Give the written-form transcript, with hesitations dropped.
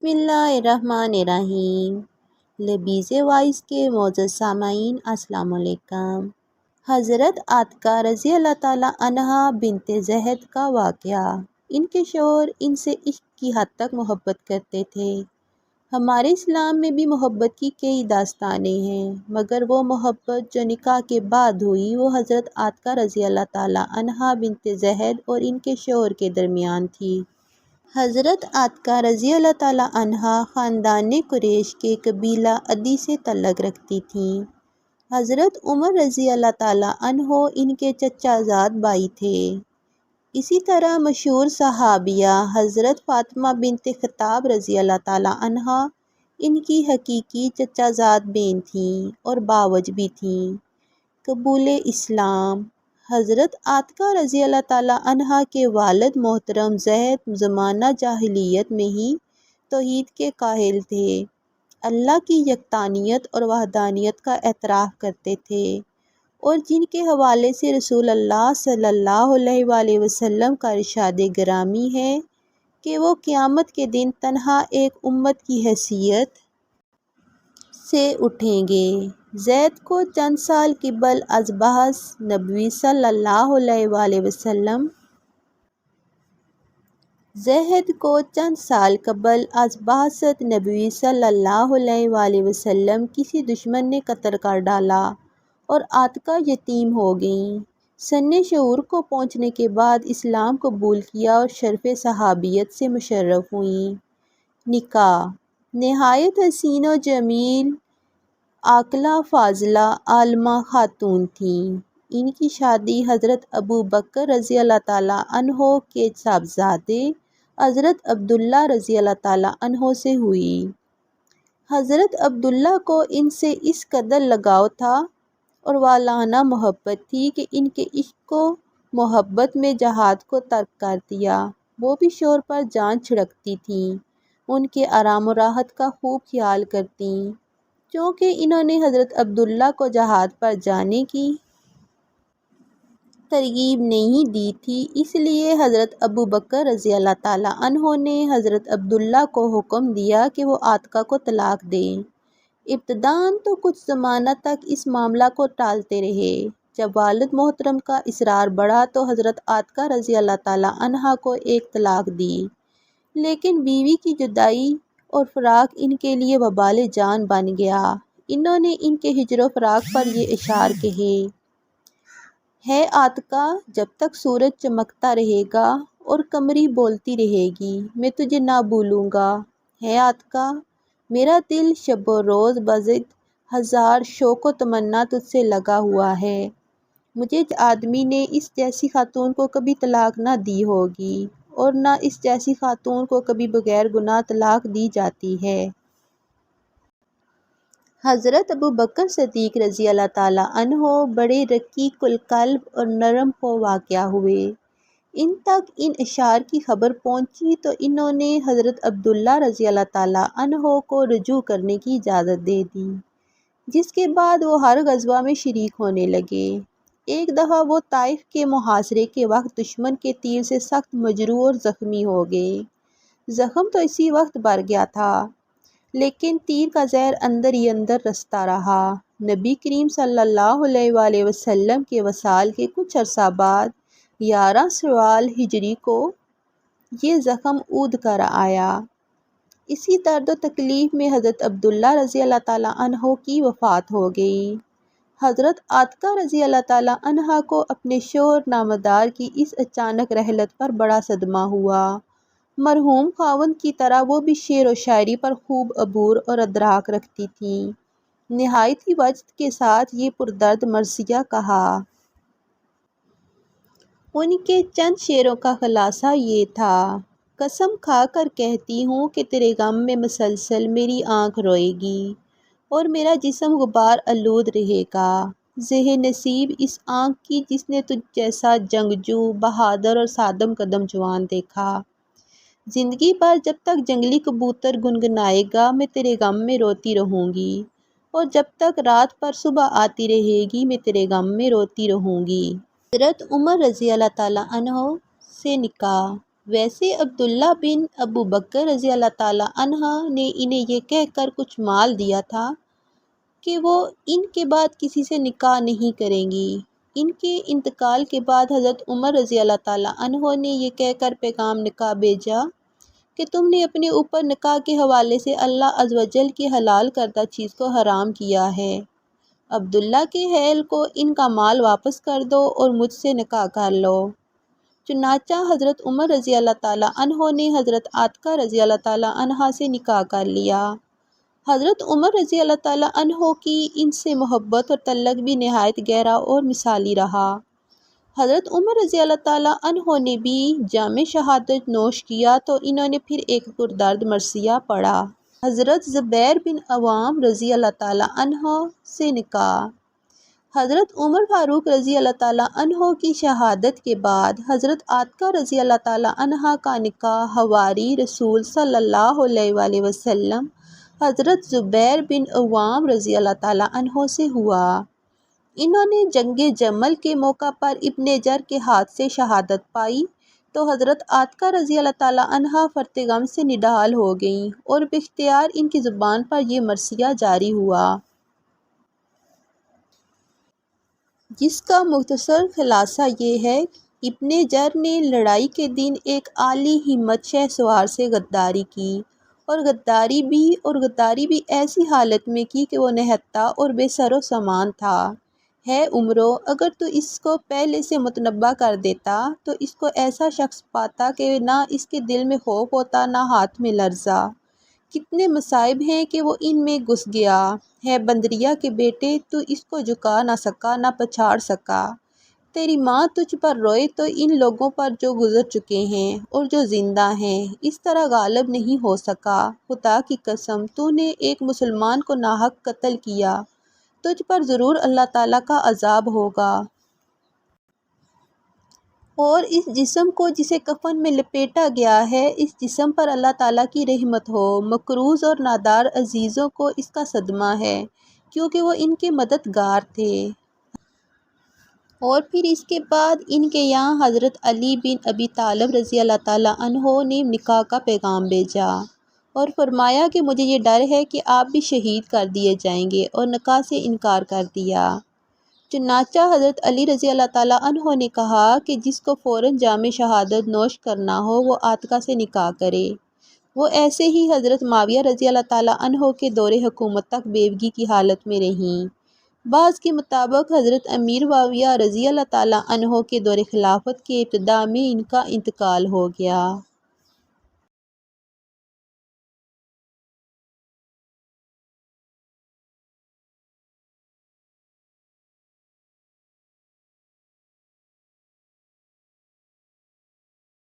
بسم اللہ الرحمن الرحیم۔ لبیز وائس کے معزز سامعین السلام علیکم۔ حضرت عاتکہ رضی اللہ تعالیٰ عنہا بنت زہد کا واقعہ۔ ان کے شوہر ان سے عشق کی حد تک محبت کرتے تھے۔ ہمارے اسلام میں بھی محبت کی کئی داستانیں ہیں، مگر وہ محبت جو نکاح کے بعد ہوئی وہ حضرت عاتکہ رضی اللہ تعالیٰ عنہا بنت زہد اور ان کے شوہر کے درمیان تھی۔ حضرت عاتکہ رضی اللہ تعالیٰ عنہا خاندان قریش کے قبیلہ عدی سے تعلق رکھتی تھیں۔ حضرت عمر رضی اللہ تعالیٰ عنہ ان کے چچا زاد بھائی تھے۔ اسی طرح مشہور صحابیہ حضرت فاطمہ بنت خطاب رضی اللہ تعالیٰ عنہا ان کی حقیقی چچا زاد بہن تھیں اور باوج بھی تھیں۔ قبول اسلام۔ حضرت عاتکہ رضی اللہ تعالیٰ عنہا کے والد محترم زہد زمانہ جاہلیت میں ہی توحید کے قائل تھے، اللہ کی یکتانیت اور وحدانیت کا اعتراف کرتے تھے، اور جن کے حوالے سے رسول اللہ صلی اللہ علیہ وآلہ وسلم کا ارشاد گرامی ہے کہ وہ قیامت کے دن تنہا ایک امت کی حیثیت سے اٹھیں گے۔ زید کو چند سال قبل از بعثت نبوی صلی اللہ علیہ وآلہ وسلم زہد کو چند سال قبل از بعثت نبوی صلی اللہ علیہ وآلہ وسلم کسی دشمن نے قتل کر ڈالا اور عاتکہ یتیم ہو گئیں۔ سن شعور کو پہنچنے کے بعد اسلام قبول کیا اور شرف صحابیت سے مشرف ہوئیں۔ نکاح۔ نہایت حسین و جمیل عاقلہ فاضلہ عالمہ خاتون تھیں۔ ان کی شادی حضرت ابوبکر رضی اللہ تعالیٰ عنہ کے صاحبزادے حضرت عبداللہ رضی اللہ تعالیٰ عنہ سے ہوئی۔ حضرت عبداللہ کو ان سے اس قدر لگاؤ تھا اور والہانہ محبت تھی کہ ان کے عشق و محبت میں جہاد کو ترک کر دیا۔ وہ بھی شوہر پر جان چھڑکتی تھیں، ان کے آرام و راحت کا خوب خیال کرتیں۔ چونکہ انہوں نے حضرت عبداللہ کو جہاد پر جانے کی ترغیب نہیں دی تھی، اس لیے حضرت ابوبکر رضی اللہ تعالیٰ عنہ نے حضرت عبداللہ کو حکم دیا کہ وہ عاتکہ کو طلاق دیں۔ ابتداً تو کچھ زمانہ تک اس معاملہ کو ٹالتے رہے۔ جب والد محترم کا اصرار بڑھا تو حضرت عاتکہ رضی اللہ تعالیٰ عنہا کو ایک طلاق دی، لیکن بیوی کی جدائی اور فراق ان کے لیے وبال جان بن گیا۔ انہوں نے ان کے ہجر و فراق پر یہ اشعار کہے: ہے عاتکہ جب تک سورج چمکتا رہے گا اور قمری بولتی رہے گی میں تجھے نہ بھولوں گا۔ ہے عاتکہ میرا دل شب و روز بضد ہزار شوق و تمنا تجھ سے لگا ہوا ہے۔ مجھے آدمی نے اس جیسی خاتون کو کبھی طلاق نہ دی ہوگی اور نہ اس جیسی خاتون کو کبھی بغیر گناہ طلاق دی جاتی ہے۔ حضرت ابوبکر صدیق رضی اللہ تعالیٰ عنہ بڑے رقیق القلب اور نرم خو واقع ہوئے۔ ان تک ان اشعار کی خبر پہنچی تو انہوں نے حضرت عبداللہ رضی اللہ تعالیٰ عنہ کو رجوع کرنے کی اجازت دے دی، جس کے بعد وہ ہر غزوہ میں شریک ہونے لگے۔ ایک دفعہ وہ طائف کے محاصرے کے وقت دشمن کے تیر سے سخت مجروح اور زخمی ہو گئے۔ زخم تو اسی وقت بھر گیا تھا، لیکن تیر کا زہر اندر ہی اندر رستا رہا۔ نبی کریم صلی اللہ علیہ وآلہ وسلم کے وصال کے کچھ عرصہ بعد 11 شوال ہجری کو یہ زخم عود کر آیا۔ اسی درد و تکلیف میں حضرت عبداللہ رضی اللہ تعالیٰ عنہ کی وفات ہو گئی۔ حضرت عاتکہ رضی اللہ تعالیٰ عنہا کو اپنے شوہر نامدار کی اس اچانک رحلت پر بڑا صدمہ ہوا۔ مرحوم خاوند کی طرح وہ بھی شعر و شاعری پر خوب عبور اور ادراک رکھتی تھیں۔ نہایت ہی وجد کے ساتھ یہ پردرد مرثیہ کہا۔ ان کے چند شعروں کا خلاصہ یہ تھا: قسم کھا کر کہتی ہوں کہ تیرے غم میں مسلسل میری آنکھ روئے گی اور میرا جسم غبار آلود رہے گا۔ زہ نصیب اس آنکھ کی جس نے تجھ جیسا جنگجو، بہادر اور صادم قدم جوان دیکھا۔ زندگی بھر جب تک جنگلی کبوتر گنگنائے گا میں تیرے غم میں روتی رہوں گی، اور جب تک رات پر صبح آتی رہے گی میں تیرے غم میں روتی رہوں گی۔ حضرت عمر رضی اللہ تعالیٰ عنہ سے نکاح۔ ویسے عبداللہ بن ابو بکر رضی اللہ تعالیٰ عنہ نے انہیں یہ کہہ کر کچھ مال دیا تھا کہ وہ ان کے بعد کسی سے نکاح نہیں کریں گی۔ ان کے انتقال کے بعد حضرت عمر رضی اللہ تعالیٰ عنہ نے یہ کہہ کر پیغام نکاح بھیجا کہ تم نے اپنے اوپر نکاح کے حوالے سے اللہ عز و جل کی حلال کردہ چیز کو حرام کیا ہے۔ عبداللہ کے اہل کو ان کا مال واپس کر دو اور مجھ سے نکاح کر لو۔ چنانچہ حضرت عمر رضی اللہ تعالیٰ عنہ نے حضرت عاتکہ رضی اللہ تعالیٰ عنہ سے نکاح کر لیا۔ حضرت عمر رضی اللہ تعالیٰ عنہ کی ان سے محبت اور تعلق بھی نہایت گہرا اور مثالی رہا۔ حضرت عمر رضی اللہ تعالیٰ عنہ نے بھی جام شہادت نوش کیا تو انہوں نے پھر ایک پردرد مرثیہ پڑھا۔ حضرت زبیر بن عوام رضی اللہ تعالیٰ عنہ سے نکاح۔ حضرت عمر فاروق رضی اللہ تعالیٰ عنہ کی شہادت کے بعد حضرت عاتکہ رضی اللہ تعالیٰ عنہ کا نکاح حواری رسول صلی اللہ علیہ وآلہ وسلم حضرت زبیر بن عوام رضی اللہ تعالیٰ عنہ سے ہوا۔ انہوں نے جنگ جمل کے موقع پر ابن جر کے ہاتھ سے شہادت پائی تو حضرت عاتکہ رضی اللہ تعالیٰ عنہ فرط غم سے نڈال ہو گئیں اور باختیار ان کی زبان پر یہ مرثیہ جاری ہوا، جس کا مختصر خلاصہ یہ ہے: ابن جر نے لڑائی کے دن ایک عالی ہمت شہ سوار سے غداری کی اور غداری بھی ایسی حالت میں کی کہ وہ نہتا اور بے سر و سامان تھا۔ ہے عمرو، اگر تو اس کو پہلے سے متنبہ کر دیتا تو اس کو ایسا شخص پاتا کہ نہ اس کے دل میں خوف ہوتا نہ ہاتھ میں لرزا۔ کتنے مصائب ہیں کہ وہ ان میں گھس گیا ہے بندریہ کے بیٹے، تو اس کو جھکا نہ سکا نہ پچھاڑ سکا۔ تیری ماں تجھ پر روئے تو ان لوگوں پر جو گزر چکے ہیں اور جو زندہ ہیں اس طرح غالب نہیں ہو سکا۔ خدا کی قسم، تو نے ایک مسلمان کو ناحق قتل کیا، تجھ پر ضرور اللہ تعالیٰ کا عذاب ہوگا۔ اور اس جسم کو جسے کفن میں لپیٹا گیا ہے، اس جسم پر اللہ تعالیٰ کی رحمت ہو۔ مقروض اور نادار عزیزوں کو اس کا صدمہ ہے، کیونکہ وہ ان کے مددگار تھے۔ اور پھر اس کے بعد ان کے یہاں حضرت علی بن ابی طالب رضی اللہ تعالیٰ عنہ نے نکاح کا پیغام بھیجا اور فرمایا کہ مجھے یہ ڈر ہے کہ آپ بھی شہید کر دیے جائیں گے، اور نکاح سے انکار کر دیا۔ چنانچہ حضرت علی رضی اللہ تعالیٰ عنہ نے کہا کہ جس کو فوراً جام شہادت نوش کرنا ہو وہ عاتکہ سے نکاح کرے۔ وہ ایسے ہی حضرت معاویہ رضی اللہ تعالیٰ عنہ کے دور حکومت تک بیوگی کی حالت میں رہیں۔ بعض کے مطابق حضرت امیر معاویہ رضی اللہ تعالیٰ عنہ کے دور خلافت کے ابتدا میں ان کا انتقال ہو گیا۔